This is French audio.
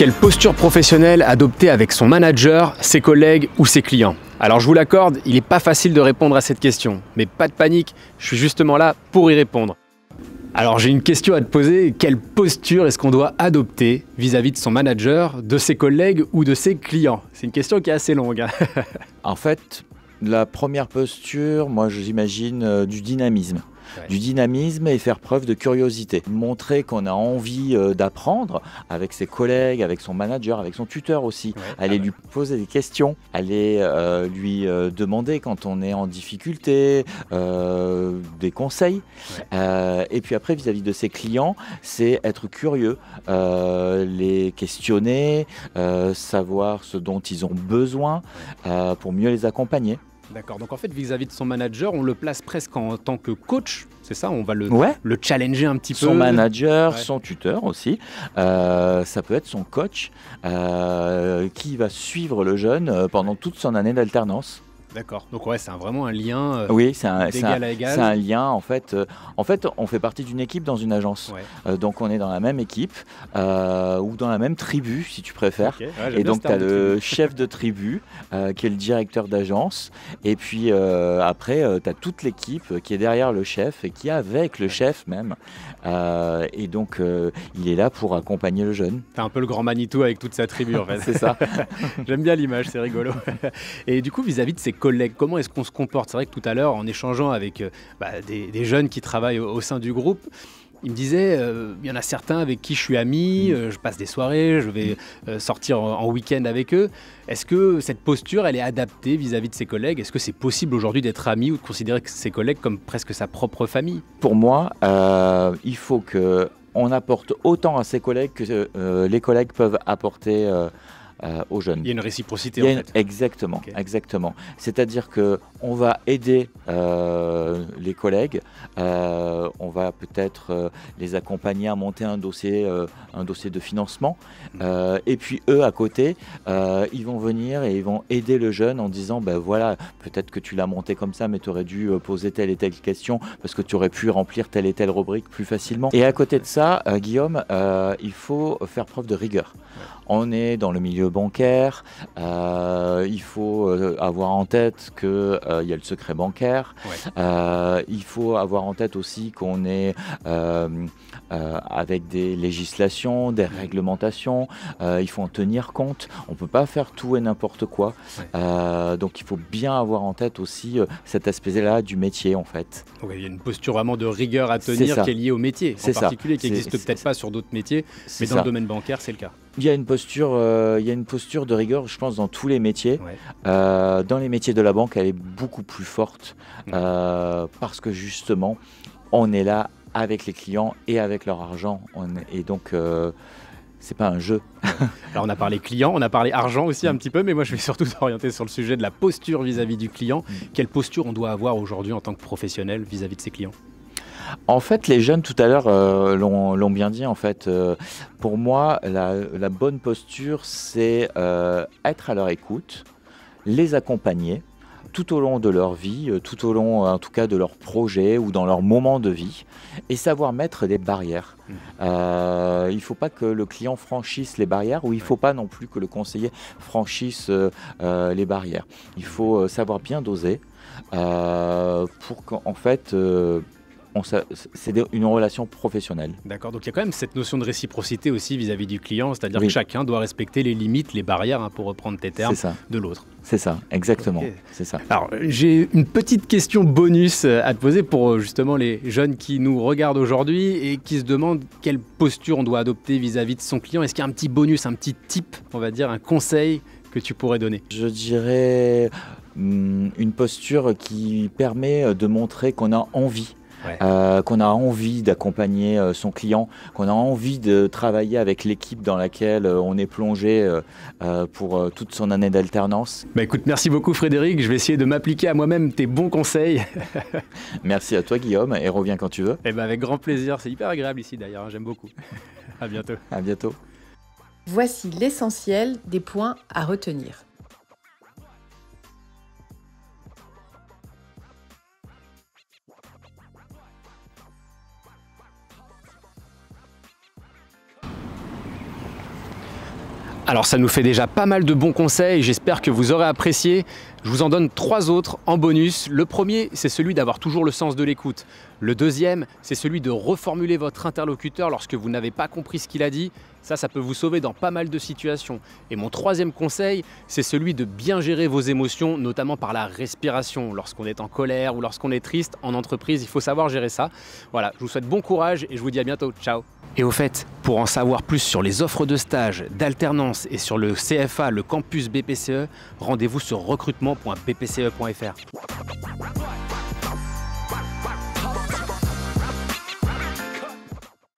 Quelle posture professionnelle adopter avec son manager, ses collègues ou ses clients? Alors je vous l'accorde, il n'est pas facile de répondre à cette question. Mais pas de panique, je suis justement là pour y répondre. Alors j'ai une question à te poser, quelle posture est-ce qu'on doit adopter vis-à-vis de son manager, de ses collègues ou de ses clients? C'est une question qui est assez longue. En fait, la première posture, moi j'imagine du dynamisme. Ouais. Du dynamisme et faire preuve de curiosité. Montrer qu'on a envie d'apprendre avec ses collègues, avec son manager, avec son tuteur aussi. Ouais. Aller lui poser des questions, aller lui demander quand on est en difficulté, des conseils. Ouais. Et puis après, vis-à-vis de ses clients, c'est être curieux, les questionner, savoir ce dont ils ont besoin pour mieux les accompagner. D'accord, donc en fait vis-à-vis de son manager, on le place presque en tant que coach, c'est ça? On va le challenger un petit peu. Son manager, Ouais. son tuteur aussi, ça peut être son coach qui va suivre le jeune pendant toute son année d'alternance. D'accord, donc ouais, c'est vraiment un lien Oui, c'est un d'égal à égal. c'est un lien en fait. On fait partie d'une équipe dans une agence. Ouais. Donc on est dans la même équipe ou dans la même tribu si tu préfères. Ok, ouais, j'aime Et bien donc ce tu as terme de le tribu. chef de tribu qui est le directeur d'agence. Et puis après, tu as toute l'équipe qui est derrière le chef et qui est avec le chef même. Et donc il est là pour accompagner le jeune. T'as un peu le grand Manitou avec toute sa tribu en fait. C'est ça. J'aime bien l'image, c'est rigolo. Et du coup, vis-à-vis de ses collègues, comment est-ce qu'on se comporte? C'est vrai que tout à l'heure, en échangeant avec des jeunes qui travaillent au sein du groupe, il me disait, il y en a certains avec qui je suis ami, je passe des soirées, je vais sortir en week-end avec eux. Est-ce que cette posture, elle est adaptée vis-à-vis de ses collègues? Est-ce que c'est possible aujourd'hui d'être ami ou de considérer ses collègues comme presque sa propre famille? Pour moi, il faut qu'on apporte autant à ses collègues que les collègues peuvent apporter aux jeunes. Il y a une réciprocité en fait. Exactement, Ok. exactement. C'est-à-dire qu'on va aider les collègues, on va peut-être les accompagner à monter un dossier de financement. Et puis eux, à côté, ils vont venir et ils vont aider le jeune en disant, ben voilà, peut-être que tu l'as monté comme ça, mais tu aurais dû poser telle et telle question parce que tu aurais pu remplir telle et telle rubrique plus facilement. Et à côté de ça, Guillaume, il faut faire preuve de rigueur. On est dans le milieu bancaire, il faut avoir en tête qu'il y a le secret bancaire, Ouais. il faut avoir en tête aussi qu'on est avec des législations, des réglementations, il faut en tenir compte, on ne peut pas faire tout et n'importe quoi, donc il faut bien avoir en tête aussi cet aspect-là du métier en fait. Ouais, il y a une posture vraiment de rigueur à C'est tenir ça. qui est liée au métier en C'est ça. particulier, qui C'est- n'existe c'est- peut-être pas sur d'autres métiers, C'est mais dans ça. le domaine bancaire, c'est le cas. Il y a une posture de rigueur, je pense, dans tous les métiers. Ouais. Dans les métiers de la banque, elle est beaucoup plus forte parce que justement, on est là avec les clients et avec leur argent. Et donc, c'est pas un jeu. Alors on a parlé client, on a parlé argent aussi un petit peu, mais moi je vais surtout s'orienter sur le sujet de la posture vis-à-vis du client. Quelle posture on doit avoir aujourd'hui en tant que professionnel vis-à-vis de ses clients? En fait, les jeunes tout à l'heure l'ont bien dit. En fait, pour moi, la bonne posture, c'est être à leur écoute, les accompagner tout au long de leur vie, tout au long, en tout cas, de leur projet ou dans leur moment de vie, et savoir mettre des barrières. Il ne faut pas que le client franchisse les barrières, ou il ne faut pas non plus que le conseiller franchisse les barrières. Il faut savoir bien doser pour qu'en fait, c'est une relation professionnelle. D'accord, donc il y a quand même cette notion de réciprocité aussi vis-à-vis du client, c'est-à-dire Oui. que chacun doit respecter les limites, les barrières, pour reprendre tes termes, C'est ça, de l'autre. c'est ça, exactement, Ok. c'est ça. Alors, j'ai une petite question bonus à te poser pour justement les jeunes qui nous regardent aujourd'hui et qui se demandent quelle posture on doit adopter vis-à-vis de son client. Est-ce qu'il y a un petit bonus, un petit tip, on va dire, un conseil que tu pourrais donner? Je dirais une posture qui permet de montrer qu'on a envie. Qu'on a envie d'accompagner son client, qu'on a envie de travailler avec l'équipe dans laquelle on est plongé pour toute son année d'alternance. Bah écoute, merci beaucoup Frédéric, je vais essayer de m'appliquer à moi-même tes bons conseils. Merci à toi Guillaume et reviens quand tu veux. Et ben avec grand plaisir, c'est hyper agréable ici d'ailleurs, j'aime beaucoup. À bientôt. À bientôt. Voici l'essentiel des points à retenir. Alors ça nous fait déjà pas mal de bons conseils, j'espère que vous aurez apprécié. Je vous en donne 3 autres en bonus. Le premier, c'est celui d'avoir toujours le sens de l'écoute. Le deuxième, c'est celui de reformuler votre interlocuteur lorsque vous n'avez pas compris ce qu'il a dit. Ça peut vous sauver dans pas mal de situations. Et mon troisième conseil, c'est celui de bien gérer vos émotions, notamment par la respiration. Lorsqu'on est en colère ou lorsqu'on est triste, en entreprise, il faut savoir gérer ça. Voilà, je vous souhaite bon courage et je vous dis à bientôt. Ciao. Et au fait, pour en savoir plus sur les offres de stage, d'alternance et sur le CFA, le campus BPCE, rendez-vous sur recrutement.bpce.fr.